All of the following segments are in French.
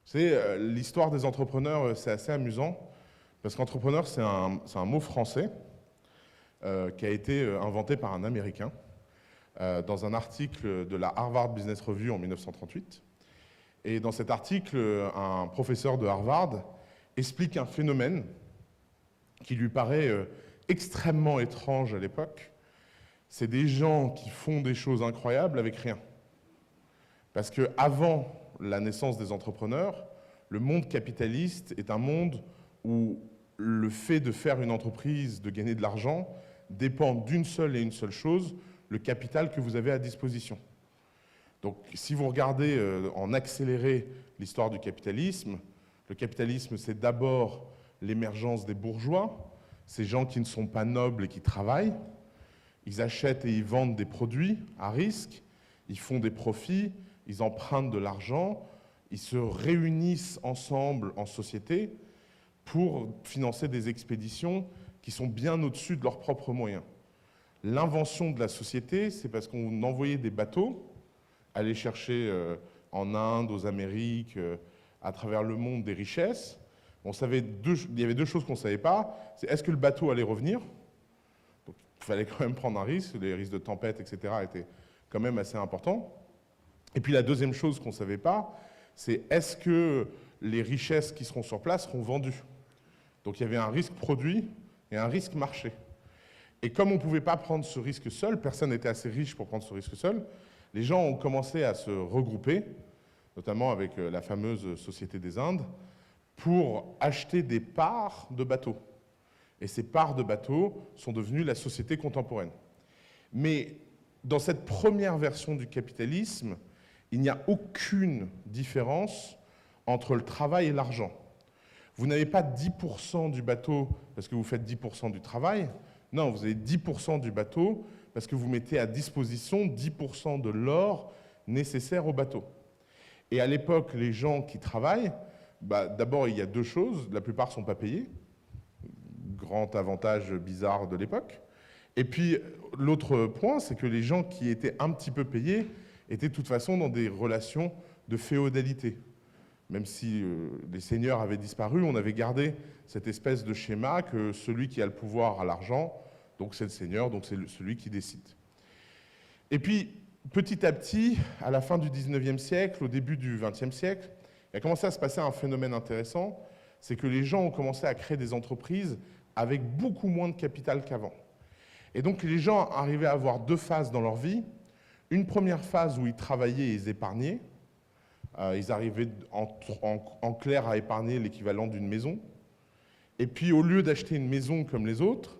C'est l'histoire des entrepreneurs, c'est assez amusant, parce qu'entrepreneur, c'est un mot français qui a été inventé par un Américain dans un article de la Harvard Business Review en 1938. Et dans cet article, un professeur de Harvard explique un phénomène qui lui paraît extrêmement étrange à l'époque. C'est des gens qui font des choses incroyables avec rien. Parce qu'avant la naissance des entrepreneurs, le monde capitaliste est un monde où le fait de faire une entreprise, de gagner de l'argent, dépend d'une seule et une seule chose, le capital que vous avez à disposition. Donc, si vous regardez en accéléré l'histoire du capitalisme, le capitalisme, c'est d'abord l'émergence des bourgeois, ces gens qui ne sont pas nobles et qui travaillent. Ils achètent et ils vendent des produits à risque, ils font des profits, ils empruntent de l'argent, ils se réunissent ensemble en société pour financer des expéditions qui sont bien au-dessus de leurs propres moyens. L'invention de la société, c'est parce qu'on envoyait des bateaux aller chercher en Inde, aux Amériques, à travers le monde des richesses. Il y avait deux choses qu'on ne savait pas. C'est est-ce que le bateau allait revenir? Donc, il fallait quand même prendre un risque. Les risques de tempête, etc. étaient quand même assez importants. Et puis la deuxième chose qu'on ne savait pas, c'est est-ce que les richesses qui seront sur place seront vendues? Donc il y avait un risque produit et un risque marché. Et comme on ne pouvait pas prendre ce risque seul, personne n'était assez riche pour prendre ce risque seul, les gens ont commencé à se regrouper, notamment avec la fameuse Société des Indes, pour acheter des parts de bateaux. Et ces parts de bateaux sont devenues la société contemporaine. Mais dans cette première version du capitalisme, il n'y a aucune différence entre le travail et l'argent. Vous n'avez pas 10% du bateau parce que vous faites 10% du travail. Non, vous avez 10% du bateau parce que vous mettez à disposition 10% de l'or nécessaire au bateau. Et à l'époque, les gens qui travaillent, d'abord, il y a deux choses. La plupart ne sont pas payés. Grand avantage bizarre de l'époque. Et puis, l'autre point, c'est que les gens qui étaient un petit peu payés étaient de toute façon dans des relations de féodalité. Même si les seigneurs avaient disparu, on avait gardé cette espèce de schéma que celui qui a le pouvoir a l'argent, donc c'est le seigneur, donc c'est celui qui décide. Et puis, petit à petit, à la fin du 19e siècle, au début du 20e siècle, il a commencé à se passer un phénomène intéressant, c'est que les gens ont commencé à créer des entreprises avec beaucoup moins de capital qu'avant. Et donc les gens arrivaient à avoir deux phases dans leur vie. Une première phase où ils travaillaient et ils épargnaient. Ils arrivaient en clair à épargner l'équivalent d'une maison. Et puis au lieu d'acheter une maison comme les autres,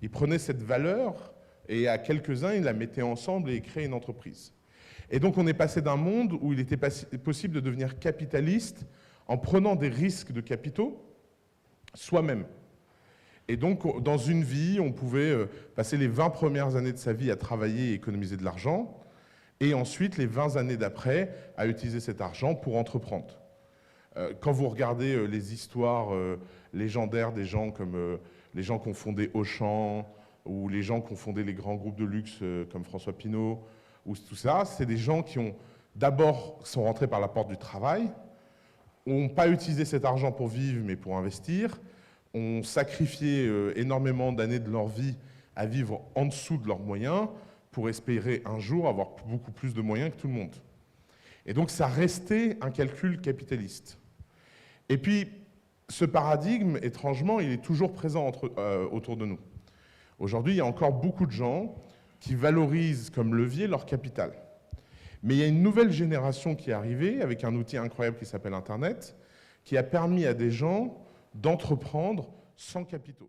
ils prenaient cette valeur et à quelques-uns, ils la mettaient ensemble et créaient une entreprise. Et donc on est passé d'un monde où il était possible de devenir capitaliste en prenant des risques de capitaux soi-même. Et donc dans une vie, on pouvait passer les 20 premières années de sa vie à travailler et économiser de l'argent, et ensuite les 20 années d'après à utiliser cet argent pour entreprendre. Quand vous regardez les histoires légendaires des gens comme les gens qui ont fondé Auchan ou les gens qui ont fondé les grands groupes de luxe comme François Pinault ou tout ça, c'est des gens qui ont d'abord sont rentrés par la porte du travail, n'ont pas utilisé cet argent pour vivre mais pour investir, ont sacrifié énormément d'années de leur vie à vivre en dessous de leurs moyens pour espérer un jour avoir beaucoup plus de moyens que tout le monde. Et donc ça restait un calcul capitaliste. Et puis ce paradigme, étrangement, il est toujours présent autour de nous. Aujourd'hui, il y a encore beaucoup de gens qui valorisent comme levier leur capital. Mais il y a une nouvelle génération qui est arrivée avec un outil incroyable qui s'appelle Internet, qui a permis à des gens d'entreprendre sans capitaux.